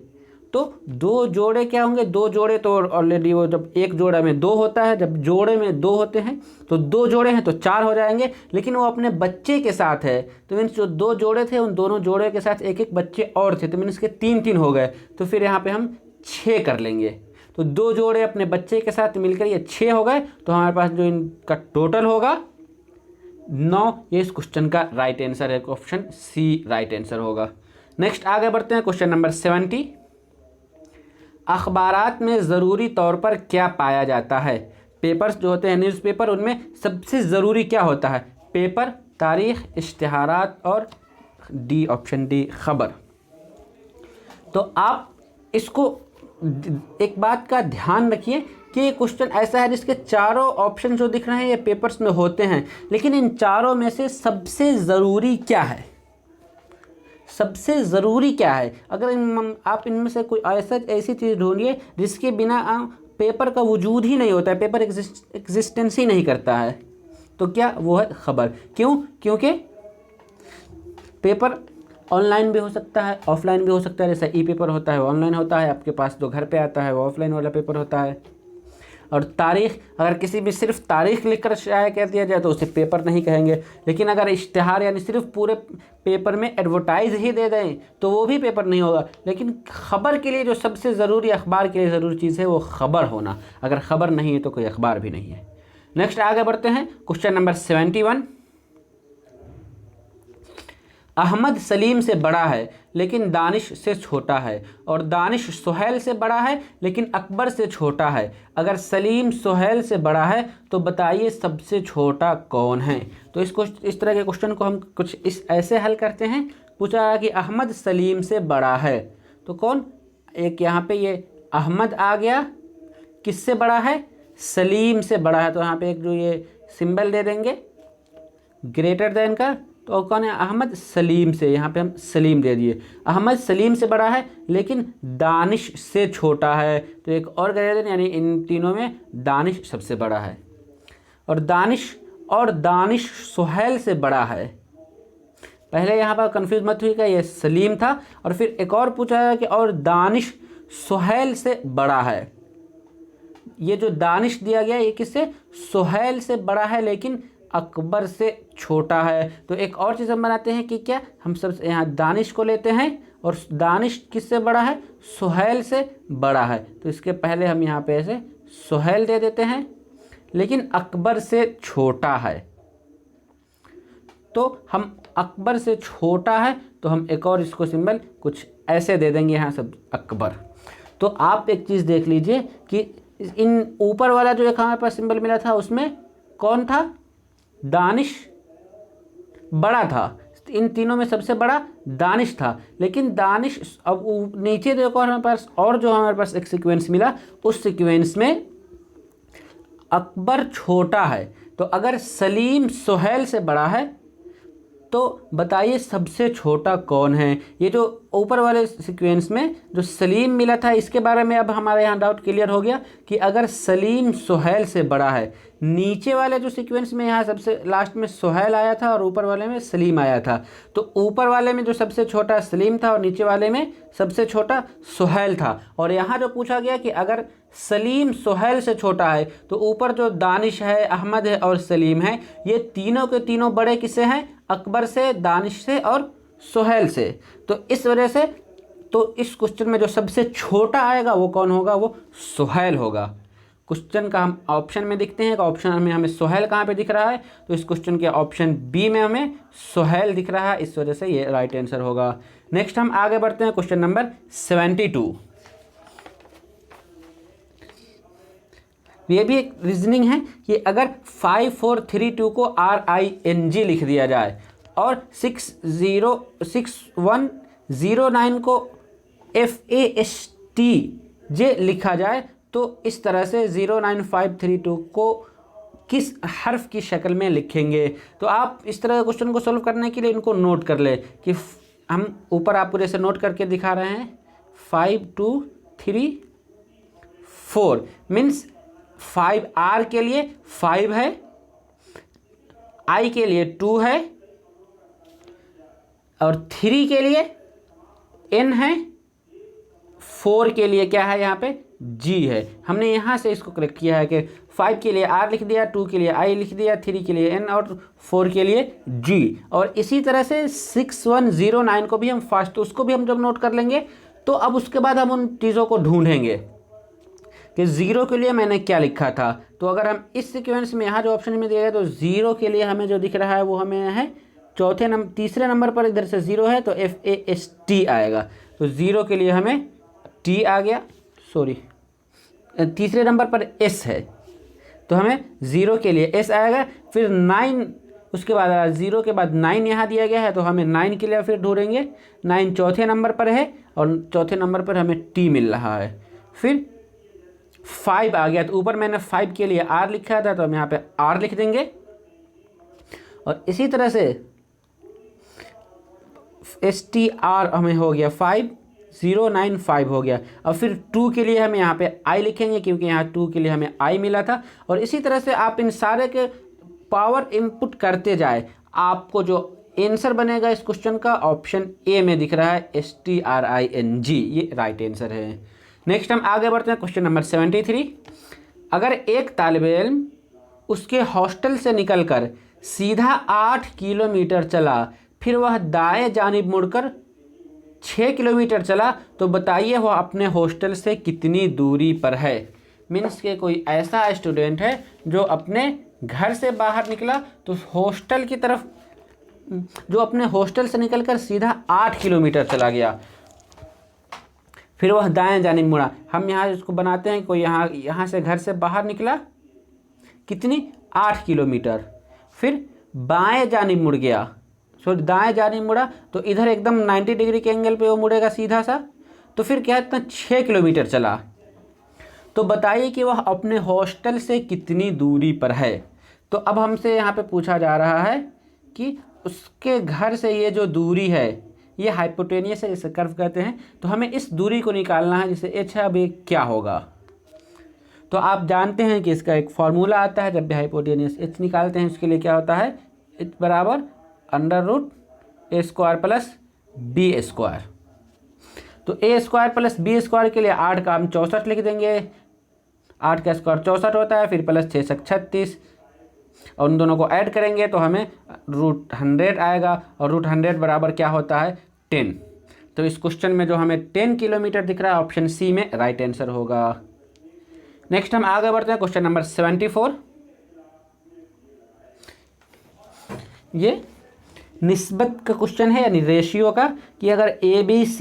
तो 2 जोड़े क्या होंगे, 2 जोड़े तो ऑलरेडी वो जब एक जोड़ा में 2 होता है, जब जोड़े में 2 होते हैं तो 2 जोड़े हैं तो 4 हो जाएंगे, लेकिन वो अपने बच्चे के साथ है, तो मीन्स जो 2 जोड़े थे उन दोनों जोड़े के साथ एक बच्चे और थे, तो मीन्स के 3 हो गए, तो फिर यहाँ पे हम 6 कर लेंगे। तो 2 जोड़े अपने बच्चे के साथ मिलकर ये 6 हो गए, तो हमारे पास जो इनका टोटल होगा 9। ये इस क्वेश्चन का राइट आंसर है, ऑप्शन सी राइट आंसर होगा। नेक्स्ट आगे बढ़ते हैं, क्वेश्चन नंबर 70। अखबारात में ज़रूरी तौर पर क्या पाया जाता है। पेपर्स जो होते हैं न्यूज़पेपर, उनमें सबसे ज़रूरी क्या होता है, पेपर, तारीख़, इश्तिहारात और डी ऑप्शन डी खबर। तो आप इसको एक बात का ध्यान रखिए कि ये क्वेश्चन ऐसा है जिसके चारों ऑप्शन जो दिख रहे हैं ये पेपर्स में होते हैं, लेकिन इन चारों में से सबसे ज़रूरी क्या है, सबसे ज़रूरी क्या है। अगर आप इनमें से कोई ऐसी चीज़ ढूंढिए जिसके बिना पेपर का वजूद ही नहीं होता है, पेपर एग्जिस्टेंस ही नहीं करता है, तो क्या वो है खबर। क्यों? क्योंकि पेपर ऑनलाइन भी हो सकता है, ऑफलाइन भी हो सकता है। जैसे ई पेपर होता है वो ऑनलाइन होता है, आपके पास जो घर पे आता है वो ऑफलाइन वाला पेपर होता है। और तारीख, अगर किसी भी सिर्फ तारीख लिखकर शाया कर दिया जाए तो उसे पेपर नहीं कहेंगे, लेकिन अगर इश्तिहार यानी सिर्फ पूरे पेपर में एडवर्टाइज ही दे दें तो वो भी पेपर नहीं होगा। लेकिन खबर के लिए जो सबसे ज़रूरी, अखबार के लिए ज़रूरी चीज़ है वो खबर होना। अगर खबर नहीं है तो कोई अखबार भी नहीं है। नेक्स्ट आगे बढ़ते हैं, क्वेश्चन नंबर 71। अहमद सलीम से बड़ा है लेकिन दानिश से छोटा है, और दानिश सुहैल से बड़ा है लेकिन अकबर से छोटा है। अगर सलीम सुहैल से बड़ा है तो बताइए सबसे छोटा कौन है। तो इस तरह के क्वेश्चन को हम कुछ इस ऐसे हल करते हैं। पूछा कि अहमद सलीम से बड़ा है, तो कौन, एक यहाँ पे ये अहमद आ गया, किससे बड़ा है, सलीम से बड़ा है। तो यहाँ पे एक जो ये सिंबल दे देंगे ग्रेटर देन का, तो कौन है, अहमद सलीम से, यहाँ पे हम सलीम दे दिए। अहमद सलीम से बड़ा है लेकिन दानिश से छोटा है, तो एक और ग्रेटर देन, यानी इन तीनों में दानिश सबसे बड़ा है। और दानिश सुहैल से बड़ा है। पहले यहाँ पर कंफ्यूज मत हुई, ये सलीम था, और फिर एक और पूछा है कि और दानिश सुहैल से बड़ा है। ये जो दानिश दिया गया ये किससे, सुहैल से बड़ा है लेकिन अकबर से छोटा है। तो एक और चीज़ हम बनाते हैं कि क्या, हम सब यहाँ दानिश को लेते हैं और दानिश किससे बड़ा है, सुहैल से बड़ा है। तो इसके पहले हम यहाँ पे ऐसे सुहैल दे देते हैं लेकिन अकबर से छोटा है। तो हम अकबर से छोटा है तो हम एक और इसको सिंबल कुछ ऐसे दे देंगे यहाँ सब अकबर। तो आप एक चीज़ देख लीजिए कि इन ऊपर वाला जो एक हमारे पास सिंबल मिला था उसमें कौन था, दानिश बड़ा था। इन तीनों में सबसे बड़ा दानिश था, लेकिन दानिश, अब नीचे देखो हमारे पास और जो हमारे पास एक सीक्वेंस मिला, उस सीक्वेंस में अकबर छोटा है। तो अगर सलीम सुहैल से बड़ा है तो बताइए सबसे छोटा कौन है। ये जो ऊपर वाले सीक्वेंस में जो सलीम मिला था इसके बारे में अब हमारे यहाँ डाउट क्लियर हो गया कि अगर सलीम सुहैल से बड़ा है, नीचे वाले जो सीक्वेंस में यहाँ सबसे लास्ट में सुहैल आया था और ऊपर वाले में सलीम आया था, तो ऊपर वाले में जो सबसे छोटा सलीम था और नीचे वाले में सबसे छोटा सुहैल था। और यहाँ जो पूछा गया कि अगर सलीम सुहैल से छोटा है तो ऊपर जो दानिश है, अहमद है और सलीम है, ये तीनों के तीनों बड़े किससे हैं, अकबर से, दानिश से और सुहैल से। तो इस वजह से तो इस क्वेश्चन में जो सबसे छोटा आएगा वो कौन होगा, वो सुहैल होगा। क्वेश्चन का हम ऑप्शन में देखते हैं, ऑप्शन में हमें सुहैल कहाँ पे दिख रहा है, तो इस क्वेश्चन के ऑप्शन बी में हमें सुहैल दिख रहा है, इस वजह से ये राइट आंसर होगा। नेक्स्ट हम आगे बढ़ते हैं, क्वेश्चन नंबर 72। ये भी एक रीजनिंग है कि अगर 5432 को RING लिख दिया जाए और 6109 को FASTJ लिखा जाए तो इस तरह से 09532 को किस हर्फ की शक्ल में लिखेंगे। तो आप इस तरह के क्वेश्चन को सॉल्व करने के लिए इनको नोट कर ले कि हम ऊपर आपको जैसे नोट करके दिखा रहे हैं 5234 मीन्स 5R के लिए 5 है, I के लिए 2 है और 3 के लिए N है, 4 के लिए क्या है यहाँ पे G है। हमने यहाँ से इसको करेक्ट किया है कि 5 के लिए R लिख दिया, 2 के लिए I लिख दिया, 3 के लिए N और 4 के लिए G। और इसी तरह से 6109 को भी हम फास्ट, तो उसको भी हम जब नोट कर लेंगे तो अब उसके बाद हम उन चीज़ों को ढूंढेंगे कि 0 के लिए मैंने क्या लिखा था। तो अगर हम इस सीक्वेंस में यहाँ जो ऑप्शन में दिया गया तो 0 के लिए हमें जो दिख रहा है वो हमें है तीसरे नंबर पर इधर से 0 है तो FAST आएगा। तो 0 के लिए हमें T आ गया, सॉरी तीसरे नंबर पर S है तो हमें 0 के लिए S आएगा। फिर 9 उसके बाद 0 के बाद 9 यहाँ दिया गया है तो हमें 9 के लिए फिर ढूंढेंगे। 9 चौथे नंबर पर है और चौथे नंबर पर हमें T मिल रहा है। फिर 5 आ गया, तो ऊपर मैंने 5 के लिए R लिखा था तो हम यहाँ पे R लिख देंगे। और इसी तरह से STR हमें हो गया 5095 हो गया। और फिर 2 के लिए हम यहाँ पे I लिखेंगे क्योंकि यहाँ 2 के लिए हमें I मिला था। और इसी तरह से आप इन सारे के पावर इनपुट करते जाए, आपको जो आंसर बनेगा इस क्वेश्चन का ऑप्शन ए में दिख रहा है STRING, ये राइट आंसर है। नेक्स्ट हम आगे बढ़ते हैं क्वेश्चन नंबर 73। अगर एक तालिब इल्म उसके हॉस्टल से निकलकर सीधा 8 किलोमीटर चला, फिर वह दाएं जानिब मुड़कर 6 किलोमीटर चला, तो बताइए वह अपने हॉस्टल से कितनी दूरी पर है। मीन्स के कोई ऐसा स्टूडेंट है जो अपने घर से बाहर निकला तो हॉस्टल की तरफ, जो अपने हॉस्टल से निकलकर सीधा 8 किलोमीटर चला गया, फिर वह दाएं जानिब मुड़ा। हम यहाँ इसको बनाते हैं, कोई यहाँ से घर से बाहर निकला कितनी 8 किलोमीटर, फिर बाएं जानिब मुड़ गया, दाएं जानिब मुड़ा तो इधर एकदम 90 डिग्री के एंगल पे वो मुड़ेगा सीधा सा, तो फिर क्या इतना 6 किलोमीटर चला, तो बताइए कि वह अपने हॉस्टल से कितनी दूरी पर है। तो अब हमसे यहाँ पे पूछा जा रहा है कि उसके घर से ये जो दूरी है ये हाइपोटेनियस है, जिसे कर्व कहते हैं, तो हमें इस दूरी को निकालना है जिसे h है। अब ये क्या होगा, तो आप जानते हैं कि इसका एक फॉर्मूला आता है, जब भी हाइपोटेनियस h निकालते हैं उसके लिए क्या होता है, h बराबर √a² प्लस b²। तो a² प्लस b² के लिए 8 का हम 64 लिख देंगे, 8 का स्क्वायर 64 होता है, फिर प्लस 6 36, और उन दोनों को ऐड करेंगे तो हमें √100 आएगा, और √100 बराबर क्या होता है 10। तो इस क्वेश्चन में जो हमें 10 किलोमीटर दिख रहा है ऑप्शन सी में राइट आंसर होगा। नेक्स्ट हम आगे बढ़ते हैं क्वेश्चन नंबर 74। ये निस्बत का क्वेश्चन है, यानी रेशियो का, कि अगर ABC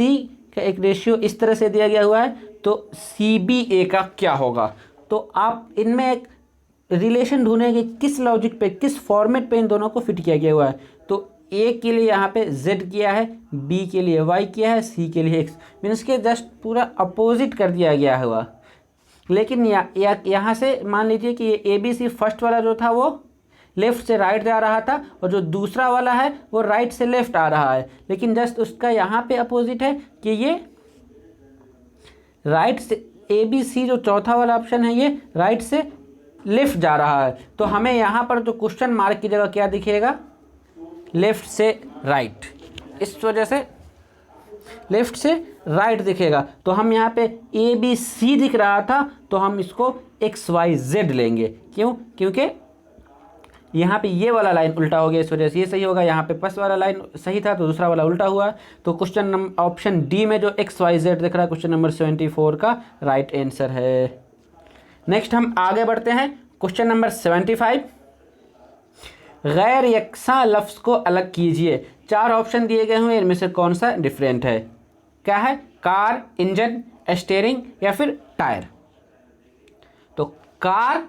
का एक रेशियो इस तरह से दिया गया हुआ है तो CBA का क्या होगा। तो आप इनमें एक रिलेशन ढूंढेंगे किस लॉजिक पे, किस फॉर्मेट पे इन दोनों को फिट किया गया हुआ है। तो A के लिए यहाँ पे Z किया है, B के लिए Y किया है, C के लिए X, मीन्स के जस्ट पूरा अपोजिट कर दिया गया हुआ। लेकिन यहाँ से मान लीजिए कि ये ABC फर्स्ट वाला जो था वो लेफ़्ट से राइट जा रहा था, और जो दूसरा वाला है वो राइट से लेफ़्ट आ रहा है, लेकिन जस्ट उसका यहाँ पे अपोजिट है कि ये राइट से ABC जो चौथा वाला ऑप्शन है ये राइट से लेफ़्ट जा रहा है। तो हमें यहाँ पर जो क्वेश्चन मार्क की जगह क्या दिखेगा, लेफ़्ट से राइट, इस वजह से लेफ़्ट से राइट दिखेगा। तो हम यहाँ पे ABC दिख रहा था तो हम इसको XYZ लेंगे, क्यों, क्योंकि यहाँ पे ये वाला लाइन उल्टा हो गया, इस वजह से ये सही होगा। यहाँ पे फर्स्ट वाला लाइन सही था तो दूसरा वाला उल्टा हुआ। तो क्वेश्चन नंबर ऑप्शन डी में जो XYZ दिख रहा है क्वेश्चन नंबर 74 का राइट आंसर है। नेक्स्ट हम आगे बढ़ते हैं क्वेश्चन नंबर 75। गैर यकसा लफ्ज़ को अलग कीजिए। 4 ऑप्शन दिए गए हुए, इनमें से कौन सा डिफरेंट है। क्या है, कार, इंजन, स्टीयरिंग या फिर टायर। तो कार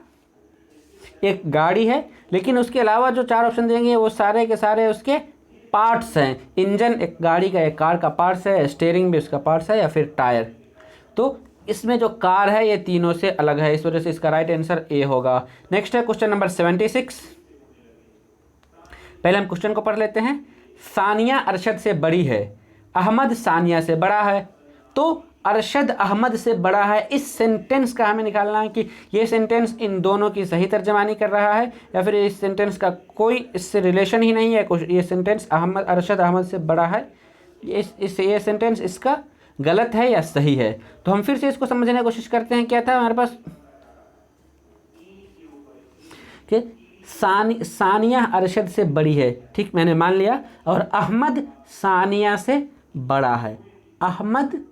एक गाड़ी है, लेकिन उसके अलावा जो 4 ऑप्शन देंगे वो सारे के सारे उसके पार्ट्स हैं। इंजन एक गाड़ी का, एक कार का पार्ट्स है, स्टीयरिंग भी उसका पार्ट्स है, या फिर टायर। तो इसमें जो कार है ये तीनों से अलग है, इस वजह से इसका राइट आंसर ए होगा। नेक्स्ट है क्वेश्चन नंबर 76। पहले हम क्वेश्चन को पढ़ लेते हैं। सानिया अरशद से बड़ी है, अहमद सानिया से बड़ा है, तो अरशद अहमद से बड़ा है। इस सेंटेंस का हमें निकालना है कि ये सेंटेंस इन दोनों की सही तर्जमानी कर रहा है या फिर इस सेंटेंस का कोई इससे रिलेशन ही नहीं है। ये सेंटेंस अरशद अहमद से बड़ा है, ये सेंटेंस इसका गलत है या सही है। तो हम फिर से इसको समझने की कोशिश करते हैं। क्या था हमारे पास कि सानिया अरशद से बड़ी है, ठीक, मैंने मान लिया, और अहमद सानिया से बड़ा है। अहमद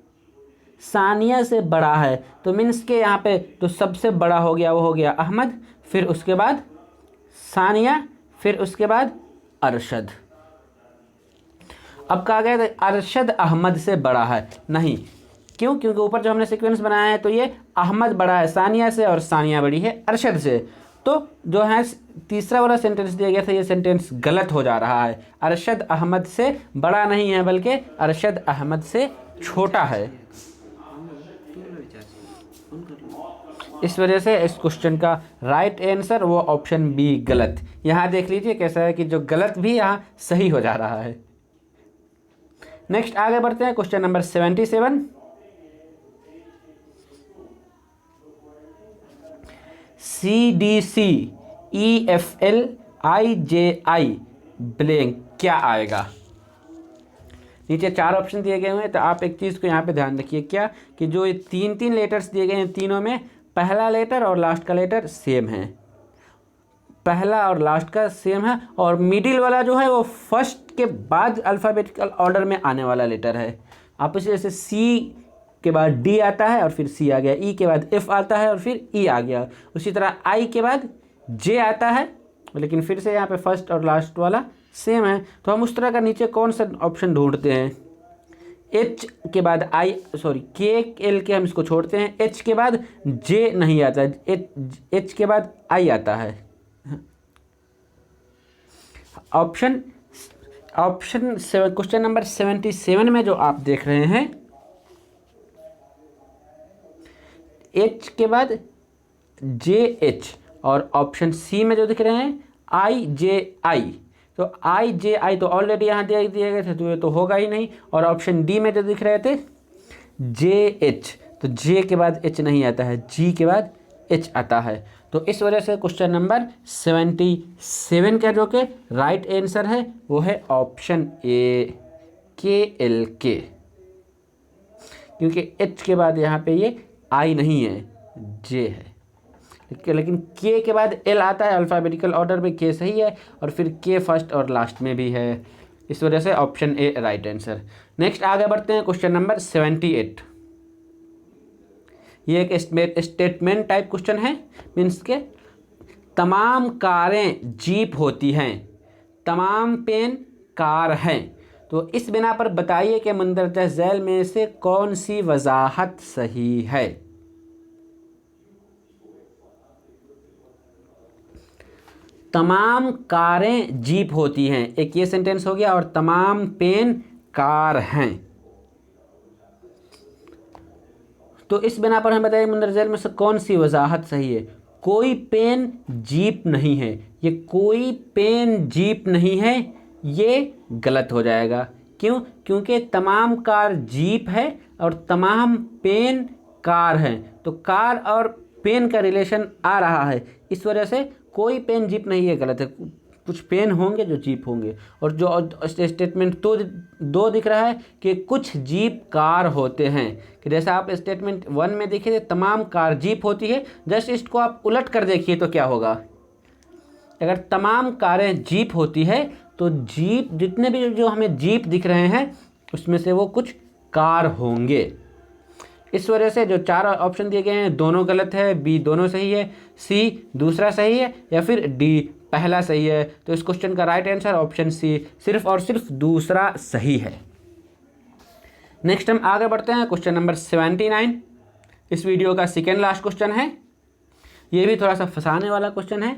सानिया से बड़ा है तो मीन्स के यहाँ पे तो सबसे बड़ा हो गया वो हो गया अहमद, फिर उसके बाद सानिया, फिर उसके बाद अरशद। अब कहा गया अरशद अहमद से बड़ा है, नहीं, क्यों, क्योंकि ऊपर जो हमने सीक्वेंस बनाया है तो ये अहमद बड़ा है सानिया से और सानिया बड़ी है अरशद से। तो जो है तीसरा वाला सेंटेंस दिया गया था ये सेंटेंस गलत हो जा रहा है। अरशद अहमद से बड़ा नहीं है बल्कि अरशद अहमद से छोटा है। इस वजह से इस क्वेश्चन का राइट आंसर वो ऑप्शन बी गलत। यहाँ देख लीजिए कैसा है कि जो गलत भी यहाँ सही हो जा रहा है। नेक्स्ट आगे बढ़ते हैं, question number 77। CDC EFL IJI blank क्या आएगा? नीचे 4 ऑप्शन दिए गए हुए हैं, तो आप एक चीज़ को यहाँ पे ध्यान रखिए क्या कि जो ये 3 लेटर्स दिए गए हैं, तीनों में पहला लेटर और लास्ट का लेटर सेम है। पहला और लास्ट का सेम है, और मिडिल वाला जो है वो फर्स्ट के बाद अल्फ़ाबेटिकल ऑर्डर में आने वाला लेटर है। आप इसे जैसे सी के बाद डी आता है और फिर सी आ गया, ई के बाद एफ आता है और फिर ई आ गया, उसी तरह आई के बाद जे आता है, लेकिन फिर से यहाँ पे फर्स्ट और लास्ट वाला सेम है। तो हम उस तरह का नीचे कौन सा ऑप्शन ढूंढते हैं? एच के बाद के एल के हम इसको छोड़ते हैं, एच के बाद जे नहीं आता है, एच के बाद आई आता है। ऑप्शन क्वेश्चन नंबर 77 में जो आप देख रहे हैं, एच के बाद जे एच, और ऑप्शन सी में जो दिख रहे हैं आई जे आई, तो आई जे आई तो ऑलरेडी यहाँ दे दिए गए थे, तो ये तो होगा ही नहीं। और ऑप्शन डी में जो दिख रहे थे जे एच, तो जे के बाद एच नहीं आता है, जी के बाद एच आता है। तो इस वजह से क्वेश्चन नंबर 77 का जो कि राइट आंसर है वो है ऑप्शन ए KLK, क्योंकि एच के बाद यहाँ पे ये आई नहीं है, जे है। लेकिन के के बाद एल आता है, अल्फ़ाबेटिकल ऑर्डर में के सही है, और फिर के फर्स्ट और लास्ट में भी है। इस वजह से option A right answer. Next आगे बढ़ते हैं, क्वेश्चन नंबर 78। ये एक स्टेटमेंट टाइप क्वेश्चन है, मीन्स के तमाम कारें जीप होती हैं, तमाम पेन कार हैं, तो इस बिना पर बताइए कि मंदरजा झैल में से कौन सी वजाहत सही है? तमाम कारें जीप होती हैं, एक ये सेंटेंस हो गया, और तमाम पेन कार हैं। तो इस बिना पर हम बताइए मंदरजा झैल में से कौन सी वजाहत सही है? कोई पेन जीप नहीं है, ये कोई पेन जीप नहीं है, ये गलत हो जाएगा। क्यों? क्योंकि तमाम कार जीप है और तमाम पेन कार हैं, तो कार और पेन का रिलेशन आ रहा है, इस वजह से कोई पेन जीप नहीं है, गलत है। कुछ पेन होंगे जो जीप होंगे। और जो स्टेटमेंट तो दो दिख रहा है कि कुछ जीप कार होते हैं, कि जैसा आप स्टेटमेंट 1 में देखे थे तमाम कार जीप होती है, जस्ट इसको आप उलट कर देखिए तो क्या होगा। अगर तमाम कारें जीप होती है तो जीप जितने भी जो हमें जीप दिख रहे हैं उसमें से वो कुछ कार होंगे। इस वजह से जो 4 ऑप्शन दिए गए हैं दोनों गलत है, बी दोनों सही है, सी दूसरा सही है, या फिर डी पहला सही है। तो इस क्वेश्चन का राइट आंसर ऑप्शन सी सिर्फ और सिर्फ दूसरा सही है। नेक्स्ट हम आगे बढ़ते हैं, क्वेश्चन नंबर 79 इस वीडियो का सेकेंड लास्ट क्वेश्चन है। ये भी थोड़ा सा फंसाने वाला क्वेश्चन है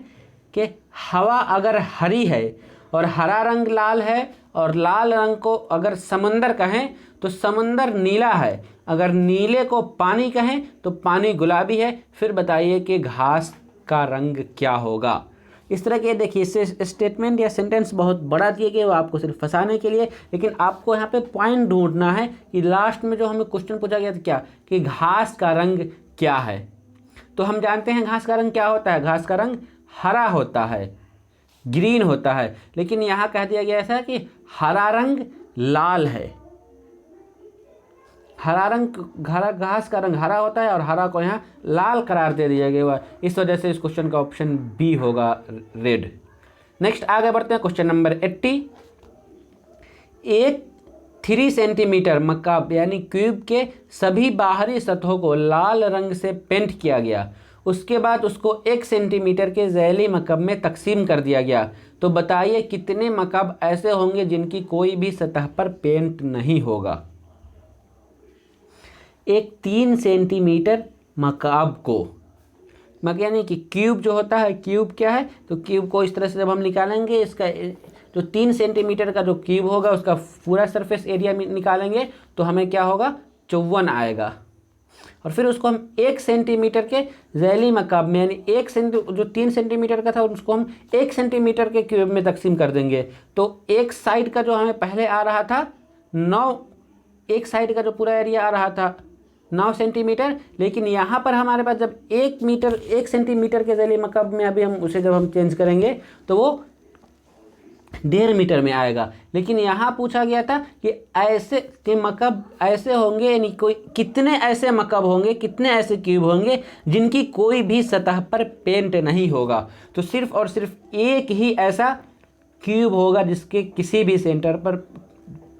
कि हवा अगर हरी है और हरा रंग लाल है, और लाल रंग को अगर समंदर कहें तो समंदर नीला है, अगर नीले को पानी कहें तो पानी गुलाबी है, फिर बताइए कि घास का रंग क्या होगा। इस तरह के देखिए स्टेटमेंट या सेंटेंस बहुत बड़ा दिए गए, वो आपको सिर्फ फंसाने के लिए, लेकिन आपको यहाँ पे पॉइंट ढूंढना है कि लास्ट में जो हमें क्वेश्चन पूछा गया था क्या, कि घास का रंग क्या है। तो हम जानते हैं घास का रंग क्या होता है, घास का रंग हरा होता है, ग्रीन होता है, लेकिन यहाँ कह दिया गया था कि हरा रंग लाल है। घास का रंग हरा होता है और हरा को यहाँ लाल करार दे दिया गया हुआ, इस वजह से इस क्वेश्चन का ऑप्शन बी होगा, रेड। नेक्स्ट आगे बढ़ते हैं, क्वेश्चन नंबर 80। एक 3 सेंटीमीटर मकाब यानी क्यूब के सभी बाहरी सतहों को लाल रंग से पेंट किया गया, उसके बाद उसको 1 सेंटीमीटर के झैली मकब में तकसीम कर दिया गया, तो बताइए कितने मकब ऐसे होंगे जिनकी कोई भी सतह पर पेंट नहीं होगा। एक 3 सेंटीमीटर मकाब को यानी कि क्यूब जो होता है, क्यूब क्या है, तो क्यूब को इस तरह से जब हम निकालेंगे, इसका जो 3 सेंटीमीटर का जो क्यूब होगा उसका पूरा सरफेस एरिया निकालेंगे तो हमें क्या होगा, 54 आएगा। और फिर उसको हम 1 सेंटीमीटर के ज़ैली मकाब में, यानी 1 सेंटी जो 3 सेंटीमीटर का था उसको हम 1 सेंटीमीटर के क्यूब में तकसीम कर देंगे। तो एक साइड का जो हमें पहले आ रहा था 9, एक साइड का जो पूरा एरिया आ रहा था 9 सेंटीमीटर, लेकिन यहाँ पर हमारे पास जब 1 सेंटीमीटर के ज़ैली मकाब में अभी हम उसे जब हम चेंज करेंगे तो वो 1.5 मीटर में आएगा। लेकिन यहाँ पूछा गया था कि ऐसे के मकब ऐसे होंगे, यानी कोई कितने ऐसे मकब होंगे, कितने ऐसे क्यूब होंगे जिनकी कोई भी सतह पर पेंट नहीं होगा। तो सिर्फ और सिर्फ एक ही ऐसा क्यूब होगा जिसके किसी भी सेंटर पर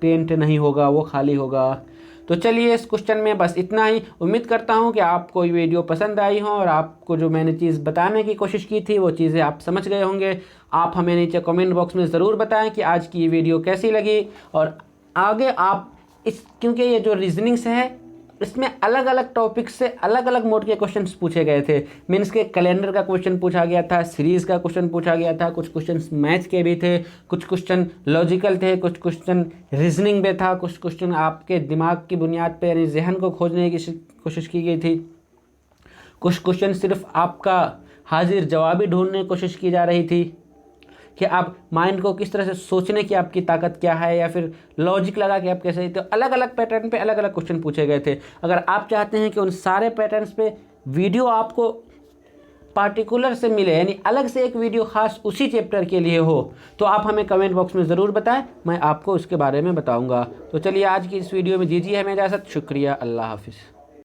पेंट नहीं होगा, वो खाली होगा। तो चलिए इस क्वेश्चन में बस इतना ही। उम्मीद करता हूँ कि आपको ये वीडियो पसंद आई हो और आपको जो मैंने चीज़ बताने की कोशिश की थी वो चीज़ें आप समझ गए होंगे। आप हमें नीचे कमेंट बॉक्स में ज़रूर बताएं कि आज की ये वीडियो कैसी लगी। और आगे आप क्योंकि ये जो रीजनिंग्स है इसमें अलग अलग टॉपिक से अलग अलग मोड के क्वेश्चंस पूछे गए थे। मीन्स के कैलेंडर का क्वेश्चन पूछा गया था, सीरीज़ का क्वेश्चन पूछा गया था, कुछ क्वेश्चंस मैथ्स के भी थे, कुछ क्वेश्चन लॉजिकल थे, कुछ क्वेश्चन रीजनिंग में था, कुछ क्वेश्चन आपके दिमाग की बुनियाद पर यानी जहन को खोजने की कोशिश की गई थी, कुछ क्वेश्चन सिर्फ आपका हाजिर जवाबी ढूंढने की कोशिश की जा रही थी कि आप माइंड को किस तरह से सोचने की आपकी ताकत क्या है, या फिर लॉजिक लगा के आप कैसे। तो अलग अलग पैटर्न पे अलग अलग क्वेश्चन पूछे गए थे। अगर आप चाहते हैं कि उन सारे पैटर्न्स पे वीडियो आपको पार्टिकुलर से मिले, यानी अलग से एक वीडियो खास उसी चैप्टर के लिए हो, तो आप हमें कमेंट बॉक्स में ज़रूर बताएं, मैं आपको उसके बारे में बताऊँगा। तो चलिए आज की इस वीडियो में दीजिए हमें इजाज़त। शुक्रिया, अल्लाह हाफिज़।